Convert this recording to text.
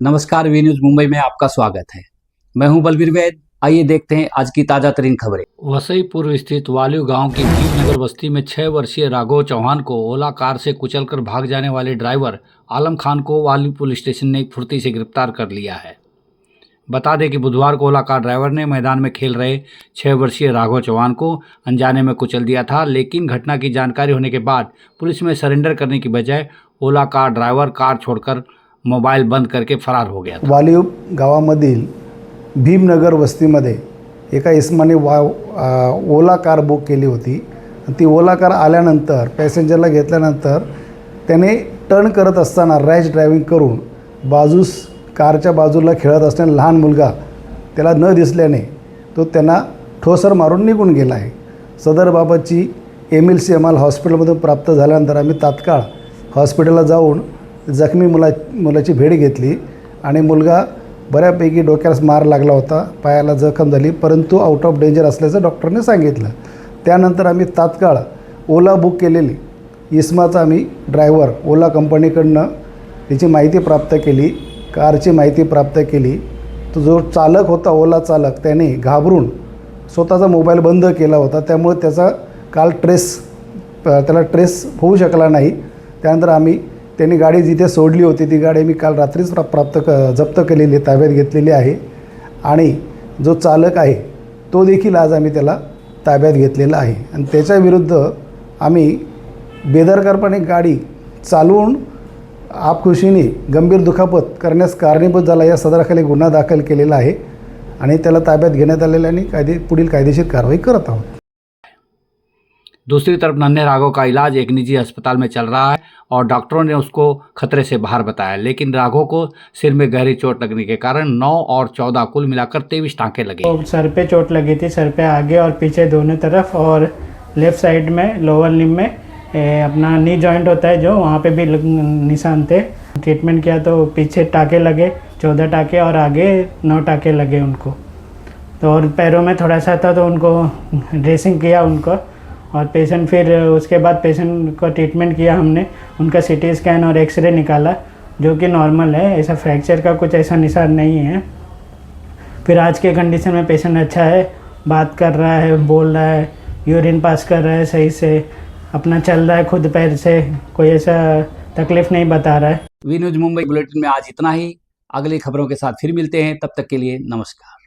नमस्कार, V news Mumbai में आपका स्वागत है। मैं हूं बलबीर वैद। आइए देखते हैं आज की ताजा तरीन खबरें। वसई पूर्व स्थित वालियो गांव की भीमनगर बस्ती में 6 वर्षीय राघव चौहान को ओला कार से कुचलकर भाग जाने वाले ड्राइवर आलम खान को वाली पुलिस स्टेशन ने फुर्ती से गिरफ्तार कर लिया है। बता दें कि बुधवार को ओला कार ड्राइवर ने मैदान में खेल रहे 6 वर्षीय राघव चौहान को अनजाने में कुचल दिया था, लेकिन घटना की जानकारी होने के बाद पुलिस में सरेंडर करने की बजाय ओला कार ड्राइवर कार छोड़कर मोबाईल बंद करके फरार हो गया था। वालियो गावामधील भीमनगर वस्तीमध्ये एका इसमाने ओला कार बुक केली होती। ती ओला कार आल्यानंतर पॅसेंजरला घेतल्यानंतर त्याने टर्न करत असताना रॅश ड्रायव्हिंग करून बाजूस कारच्या बाजूला खेळत असणारा लहान मुलगा त्याला न दिसल्याने तो त्यांना ठोसर मारून निघून गेला आहे। सदरबाबतची MLC आम्हाला हॉस्पिटलमधून प्राप्त झाल्यानंतर आम्ही तात्काळ हॉस्पिटलला जाऊन जखमी मुलाची भेट घेतली आणि मुलगा बऱ्यापैकी डोक्याला मार लागला होता, पायाला जखम झाली, परंतु आउट ऑफ डेंजर असल्याचं डॉक्टरने सांगितलं। त्यानंतर आम्ही तात्काळ ओला बुक केलेली इसमाचा आम्ही ड्रायव्हर ओला कंपनीकडनं त्याची माहिती प्राप्त केली, कारची माहिती प्राप्त केली। तो जो चालक होता ओला चालक त्याने घाबरून स्वतःचा मोबाईल बंद केला होता, त्यामुळे त्याचा काल त्याला ट्रेस होऊ शकला नाही। त्यानंतर आम्ही त्यांनी गाडी जिथे सोडली होती ती गाडी मी काल रात्रीच जप्त केलेली, ताब्यात घेतलेली आहे आणि जो चालक आहे तो देखील आज आम्ही त्याला ताब्यात घेतलेला आहे आणि त्याच्याविरुद्ध आम्ही बेदरकारपणे गाडी चालवून आपखुशीने गंभीर दुखापत करण्यास कारणीभूत झाला या सदराखाली गुन्हा दाखल केलेला आहे आणि त्याला ताब्यात घेण्यात आलेला आणि पुढील कायदेशीर कारवाई करत आहोत। दूसरी तरफ नन्हे राघव का इलाज एक निजी अस्पताल में चल रहा है और डॉक्टरों ने उसको खतरे से बाहर बताया, लेकिन राघव को सिर में गहरी चोट लगने के कारण 9 और 14 कुल मिलाकर 23 टाँके लगे। तो सर पे चोट लगी थी, सर पे आगे और पीछे दोनों तरफ, और लेफ़्ट साइड में लोअर लिम्ब में अपना नी जॉइंट होता है जो, वहाँ पे भी निशान थे। ट्रीटमेंट किया तो पीछे टाँके लगे 14 टाँके और आगे 9 टाँके लगे उनको। तो और पैरों में थोड़ा सा था तो उनको ड्रेसिंग किया उनको, और पेशेंट फिर उसके बाद पेशेंट को ट्रीटमेंट किया हमने, उनका CT स्कैन और एक्सरे निकाला जो कि नॉर्मल है, ऐसा फ्रैक्चर का कुछ ऐसा निशान नहीं है। फिर आज के कंडीशन में पेशेंट अच्छा है, बात कर रहा है, बोल रहा है, यूरिन पास कर रहा है सही से, अपना चल रहा है खुद पैर से, कोई ऐसा तकलीफ नहीं बता रहा है। वी न्यूज मुंबई बुलेटिन में आज इतना ही। अगली खबरों के साथ फिर मिलते हैं, तब तक के लिए नमस्कार।